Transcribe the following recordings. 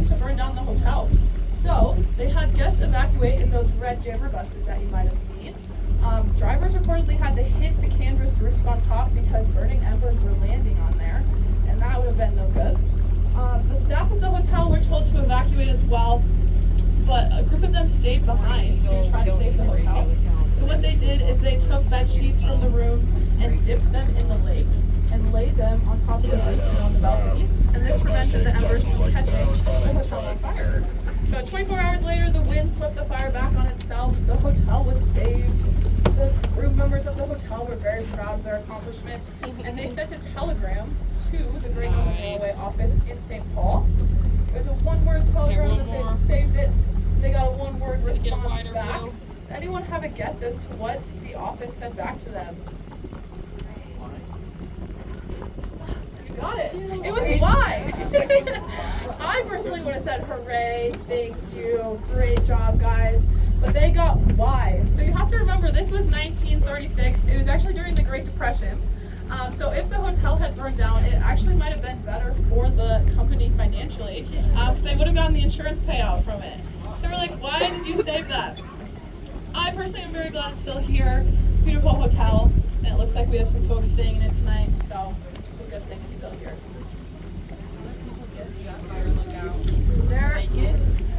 wind to burn down the hotel. So they had guests evacuate in those red jammer buses that you might have seen. Drivers reportedly had to hit the canvas roofs on top because burning embers were landing on there, and that would have been no good. The staff of the hotel were told to evacuate as well, but a group of them stayed behind to try to save the hotel. So what they did is they took bed sheets from the rooms and dipped them in the lake and laid them on top of the roof and on the balconies, and this prevented the embers from catching the hotel on fire. So 24 hours later, the wind swept the fire back on itself. The hotel was saved. The crew members of the hotel were very proud of their accomplishment, and they sent a telegram to the Great Northern Railway office in St. Paul. It was a one-word telegram that they'd saved it. They got a one-word response back. Does anyone have a guess as to what the office said back to them? You got it. It was why. I personally would have said hooray, thank you, great job guys, but they got why. So you have to remember this was 1936. It was actually during the Great Depression. So if the hotel had burned down, it actually might have been better for the company financially, because they would have gotten the insurance payout from it. So we're like, why did you save that? I personally am very glad it's still here. It's a beautiful hotel, and it looks like we have some folks staying in it tonight, so it's a good thing it's still here.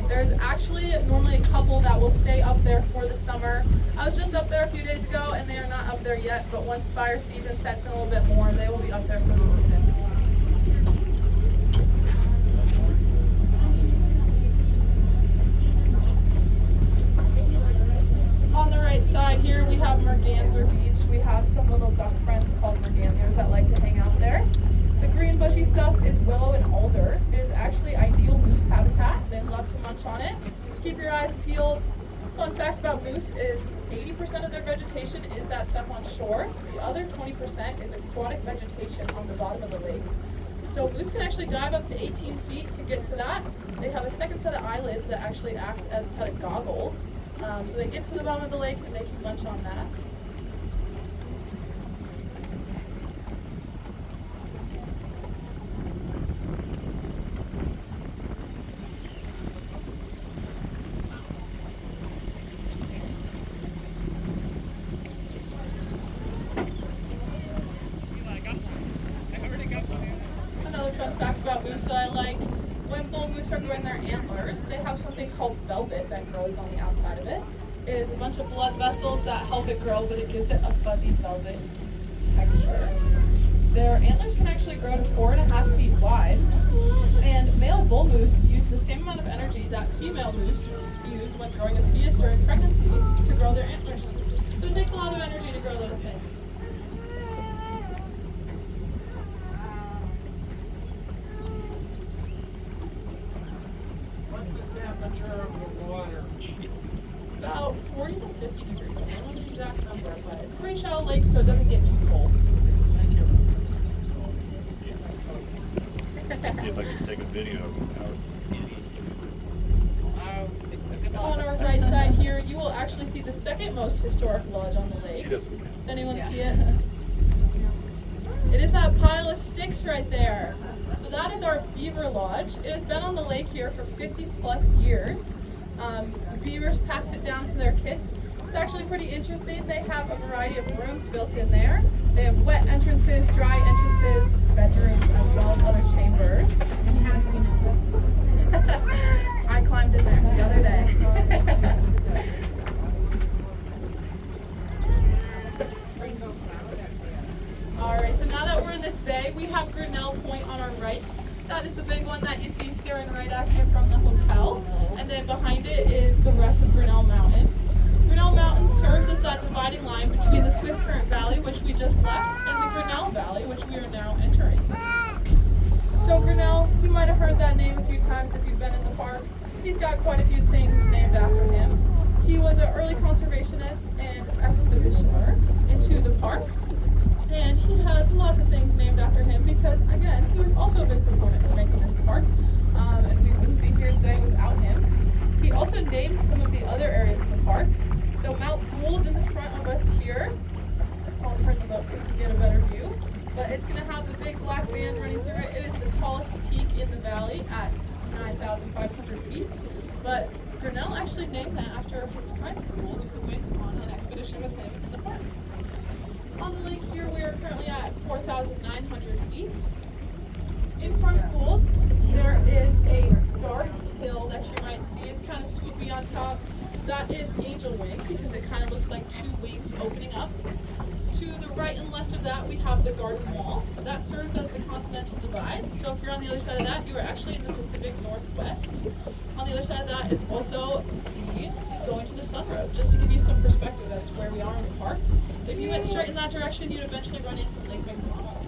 There's actually normally a couple that will stay up there for the summer. I was just up there a few days ago, and they are not up there yet, but once fire season sets in a little bit more, they will be up there for the season. On the right side here, we have Merganser Beach. We have some little duck friends called mergansers that like to hang out there. The green bushy stuff is willow and alder. It is actually ideal moose habitat. They love to munch on it. Just keep your eyes peeled. Fun fact about moose is 80% of their vegetation is that stuff on shore. The other 20% is aquatic vegetation on the bottom of the lake. So moose can actually dive up to 18 feet to get to that. They have a second set of eyelids that actually acts as a set of goggles. So they get to the bottom of the lake and they can munch on that. Another fun fact about moose that I like, when bull moose are growing their antlers, they have something called velvet that grows on the outside of it. It is a bunch of blood vessels that help it grow, but it gives it a fuzzy velvet texture. Their antlers can actually grow to 4.5 feet wide, and male bull moose use the same amount of energy that female moose use when growing a fetus during pregnancy to grow their antlers. So it takes a lot of energy to grow those things. What's the temperature of the water? It's about 40 to 50 degrees. I don't know the exact number, but it's a pretty shallow lake, so it doesn't get too cold. Thank you. Let's see if I can take a video without On our right side here, you will actually see the second most historic lodge on the lake. She doesn't count. Does anyone see it? It is that pile of sticks right there. So that is our beaver lodge. It has been on the lake here for 50 plus years. Beavers pass it down to their kids. It's actually pretty interesting. They have a variety of rooms built in there. They have wet entrances, dry entrances, bedrooms, as well as other chambers. I climbed in there the other day. Alright, so now that we're in this bay, we have Grinnell Point on our right. That is the big one that you see staring right at you from the hotel. And then behind it is the rest of Grinnell Mountain. Grinnell Mountain serves as that dividing line between the Swift Current Valley, which we just left, and the Grinnell Valley, which we are now entering. So Grinnell, you might have heard that name a few times if you've been in the park. He's got quite a few things named after him. He was an early conservationist and expeditioner into the park. And he has lots of things named after him because, again, he was also a big proponent for making this park. And we wouldn't be here today without him. He also named some of the other areas of the park. So Mount Gould in the front of us here. I'll turn the boat so you can get a better view. But it's going to have the big black band running through it. It is the tallest peak in the valley at 9,500 feet. But Grinnell actually named that after his friend Gould, who went on an expedition with him in the park. On the lake here, we are currently at 4,900 feet. In front of Gould, there is a dark hill that you might see. It's kind of swoopy on top. That is Angel Wing because it kind of looks like two wings opening up. To the right and left of that, we have the Garden Wall. That serves as the Continental Divide. So if you're on the other side of that, you are actually in the Pacific Northwest. On the other side of that is also the going to the Sun Road, just to give you some perspective as to where we are in the park. If you went straight in that direction, you'd eventually run into Lake McDonald.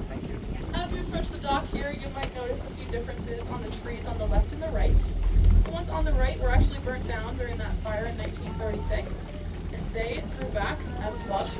Thank you. As we approach the dock here, you might notice a few differences on the trees on the left and the right. The ones on the right were actually burnt down during that fire in 1936, and they grew back as lush.